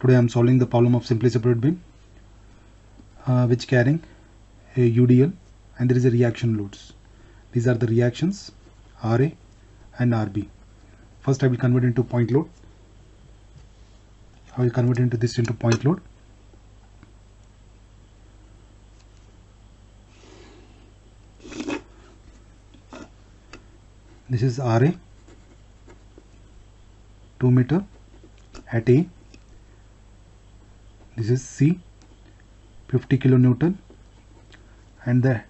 Today I am solving the problem of simply separate beam which carrying a UDL and there is a reaction loads. These are the reactions RA and RB. First I will convert into point load. I will convert into this into point load. This is RA 2 meter at A. This is C 50 kilonewton and the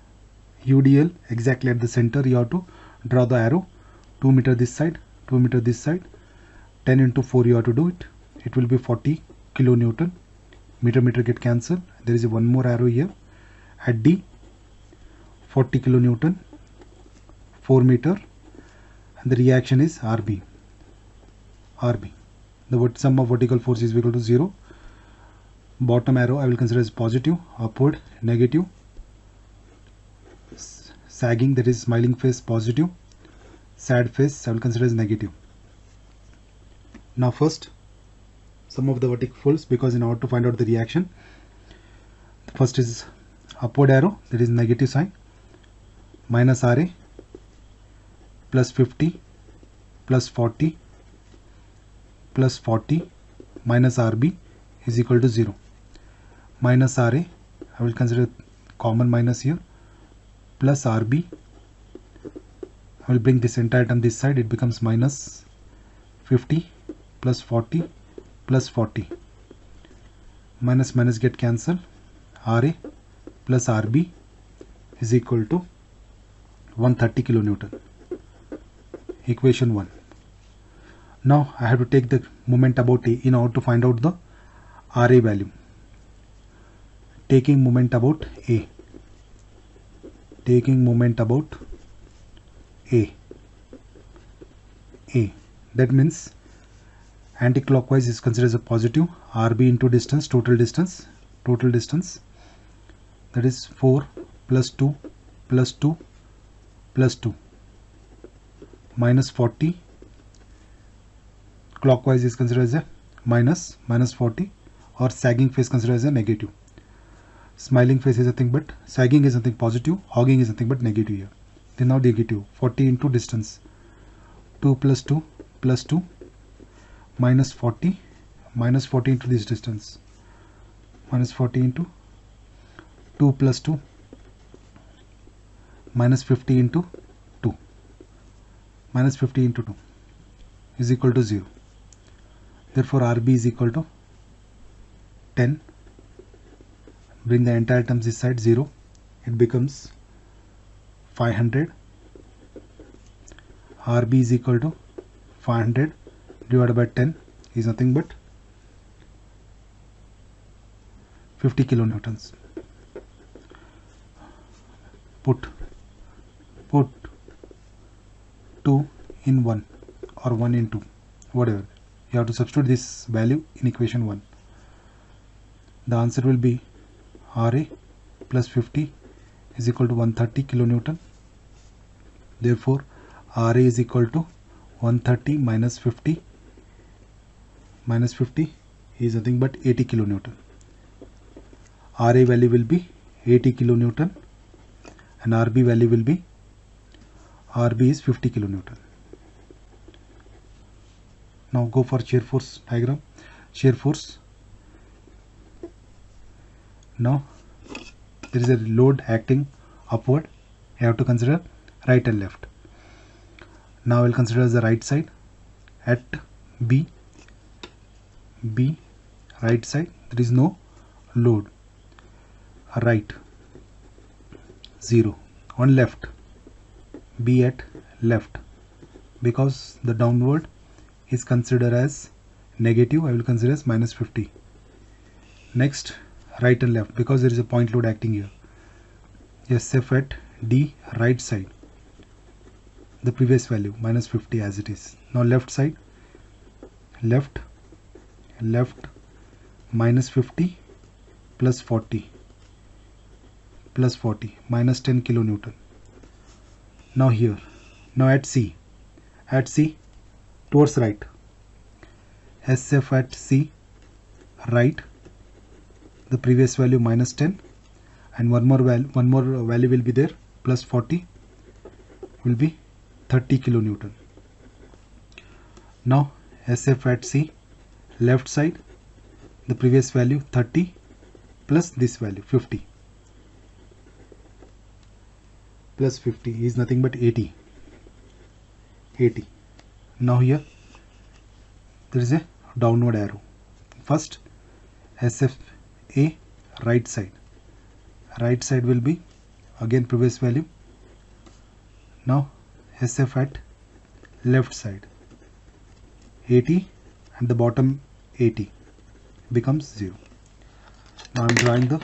UDL exactly at the center. You have to draw the arrow 2 meter this side, 2 meter this side, 10 into 4 you have to do it. It will be 40 kilonewton. Meter get cancelled. There is one more arrow here at D, 40 kilonewton, 4 meter, and the reaction is RB. The sum of vertical force is equal to 0. Bottom arrow I will consider as positive, upward negative, sagging that is smiling face positive, sad face I will consider as negative. Now first sum of the vertical force, because in order to find out the reaction, the first is upward arrow, that is negative sign, minus RA plus 50 plus 40 plus 40 minus RB is equal to 0. Minus RA, I will consider common minus here, plus RB, I will bring this entire term this side, it becomes minus 50 plus 40 plus 40. Minus minus get cancelled. RA plus RB is equal to 130 kilonewton. Equation 1. Now I have to take the moment about A in order to find out the RA value. Taking moment about A. That means anti-clockwise is considered as a positive. RB into distance, total distance, that is 4 plus 2 plus 2 plus 2 minus 40. Clockwise is considered as a minus 40, or sagging face considered as a negative. Smiling face is nothing but, sagging is nothing positive, hogging is nothing but negative here. Then now negative, 40 into distance, 2 plus 2 plus 2 minus 40 into this distance, minus 40 into 2 plus 2 minus 50 into 2, minus 50 into 2 is equal to 0. Therefore RB is equal to 10. Bring the entire terms this side 0. It becomes 500. RB is equal to 500 divided by 10 is nothing but 50 kilonewtons. Put 2 in 1 or 1 in 2, whatever. You have to substitute this value in equation 1. The answer will be RA plus 50 is equal to 130 kilonewton. Therefore RA is equal to 130 minus 50 is nothing but 80 kilonewton. RA value will be 80 kilonewton and RB value will be, RB is 50 kilonewton. Now go for shear force diagram. Shear force. Now there is a load acting upward. You have to consider right and left. Now I will consider the right side at B right side. There is no load. Right 0. On left, B at left, because the downward is considered as negative, I will consider as minus 50. Next right and left, because there is a point load acting here. SF at D right side, the previous value minus 50 as it is. Now left side, left minus 50 plus 40 minus 10 kilonewton. Now here, now at C towards right, SF at C write the previous value minus 10, and one more value will be there, plus 40 will be 30 kilonewton. Now SF at C, left side, the previous value 30 plus this value 50, plus 50 is nothing but 80. Now here there is a downward arrow. First SFA, right side will be again previous value. Now SF at left side 80, and the bottom 80 becomes 0. Now I am drawing the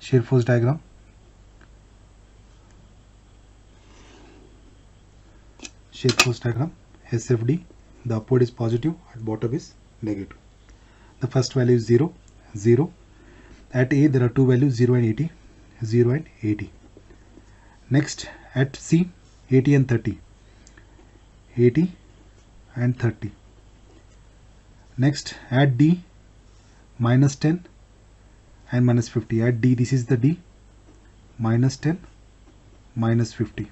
shear force diagram. SFD, the upward is positive and bottom is negative. The first value is 0, 0. At A there are two values, 0 and 80, 0 and 80. Next at C, 80 and 30, 80 and 30. Next at D, minus 10 and minus 50. At D, this is the D, minus 10, minus 50.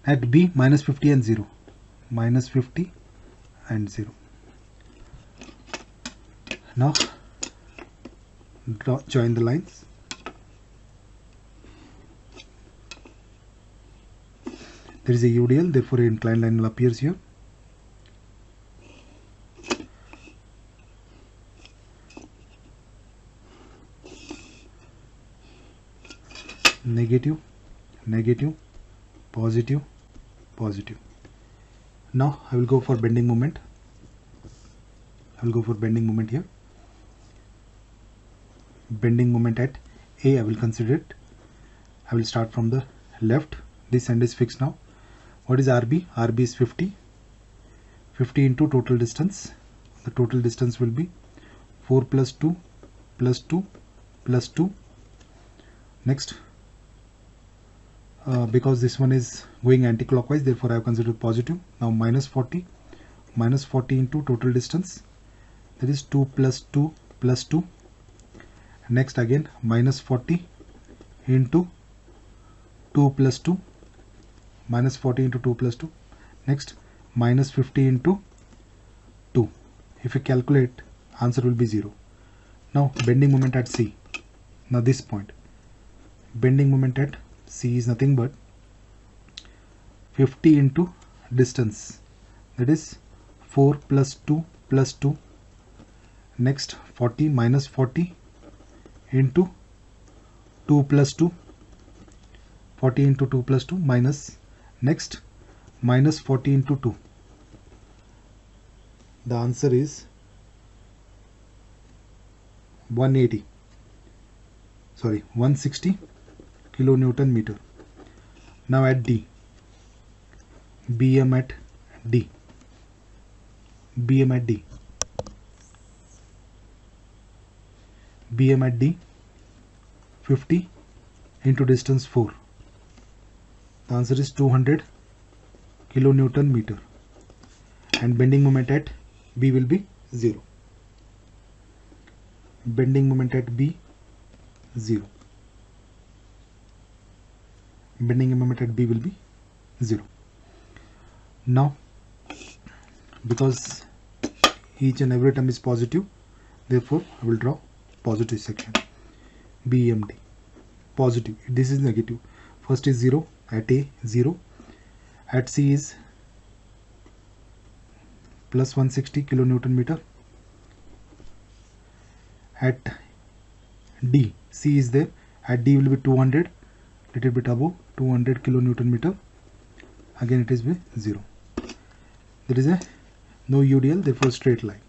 At B, minus 50 and 0, minus 50 and 0. Now join the lines. There is a UDL, therefore an inclined line will appear here. Negative, negative, positive, positive. Now I will go for bending moment. Here. Bending moment at A, I will consider it. I will start from the left. This end is fixed now. What is RB? RB is 50. 50 into total distance. The total distance will be 4 plus 2 plus 2 plus 2. Next, because this one is going anti-clockwise, therefore I have considered positive. Now minus 40 into total distance, that is 2 plus 2 plus 2. Next again minus 40 into 2 plus 2, minus 40 into 2 plus 2. Next minus 50 into 2. If you calculate, answer will be 0. Now bending moment at C. Now this point, bending moment at C is nothing but 50 into distance, that is 4 plus 2 plus 2. Next 40 minus 40 into 2 plus 2, 40 into 2 plus 2 minus, next minus 40 into 2. The answer is 160 kilonewton meter. Now at D, BM at D, 50 into distance 4. The answer is 200 kilonewton meter, and bending moment at B will be 0. Bending moment at B 0. Bending moment at B will be 0. Now because each and every term is positive, therefore I will draw positive section. BMD positive, this is negative. First is 0 at A, 0. At C is plus 160 kilonewton meter. At D, C is there. At D will be 200, little bit above 200 kilonewton meter. Again it is with 0. There is a no UDL, therefore straight line.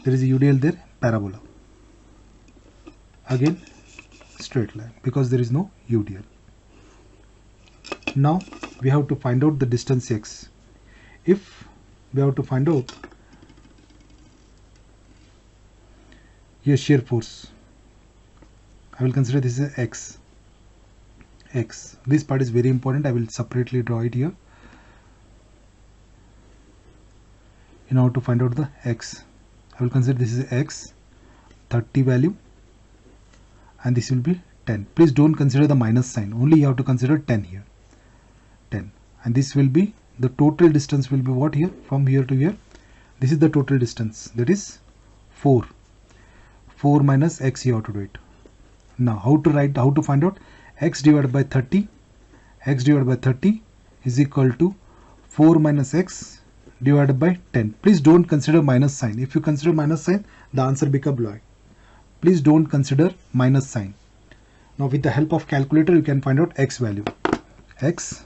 There is a UDL there, parabola. Again straight line, because there is no UDL. Now we have to find out the distance x. If we have to find out here shear force, I will consider this as x. This part is very important. I will separately draw it here. in order to find out the x. I will consider this is x 30 value and this will be 10. Please don't consider the minus sign, only you have to consider 10 here, 10, and this will be the total distance will be what here from here to here. This is the total distance, that is 4 minus x. You have to do it. Now how to find out x divided by 30. X divided by 30 is equal to 4 minus x divided by 10. Please don't consider minus sign. If you consider minus sign, the answer becomes low. Please don't consider minus sign. Now with the help of calculator you can find out x value. X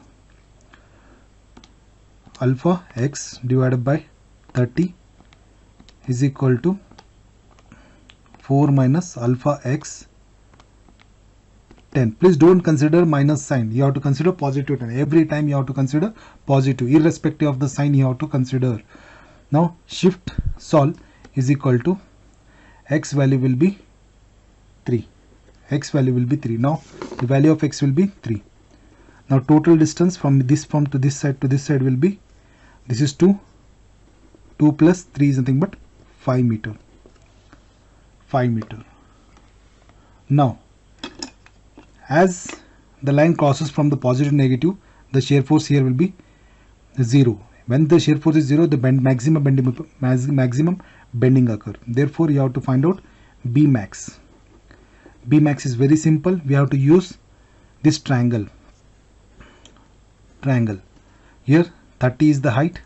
alpha x divided by 30 is equal to 4 minus alpha x 10. Please don't consider minus sign. You have to consider positive 10. Every time you have to consider positive, irrespective of the sign you have to consider. Now shift solve is equal to x value will be 3. X value will be 3. Now the value of x will be 3. Now total distance from this point to this side will be, this is 2 plus 3 is nothing but 5 meter. 5 meter. Now as the line crosses from the positive to negative, the shear force here will be 0. When the shear force is 0, the maximum bending occur. Therefore you have to find out B max. B max is very simple. We have to use this triangle. Here 30 is the height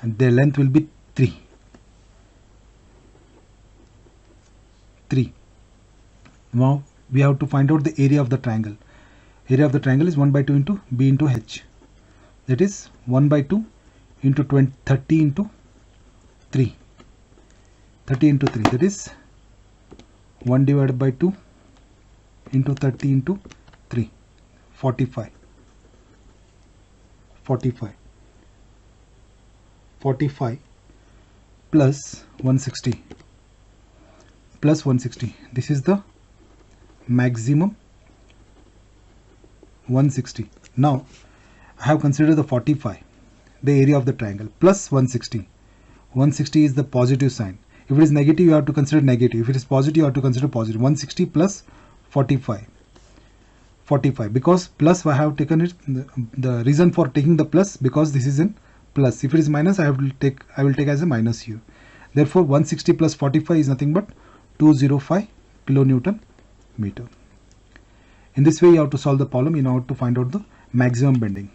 and the length will be 3. Now we have to find out the area of the triangle. Area of the triangle is 1 by 2 into B into H. That is 1 by 2 into 30 into 3. 30 into 3, that is 1 divided by 2 into 30 into 3. 45 plus 160 this is the maximum 160. Now I have considered the 45, the area of the triangle, plus 160. 160 is the positive sign. If it is negative you have to consider negative. If it is positive you have to consider positive. 160 plus 45, because plus I have taken it, the reason for taking the plus, because this is in plus. If it is minus I will take as a minus here. Therefore 160 plus 45 is nothing but 205 kilonewton meter. In this way you have to solve the problem in order to find out the maximum bending.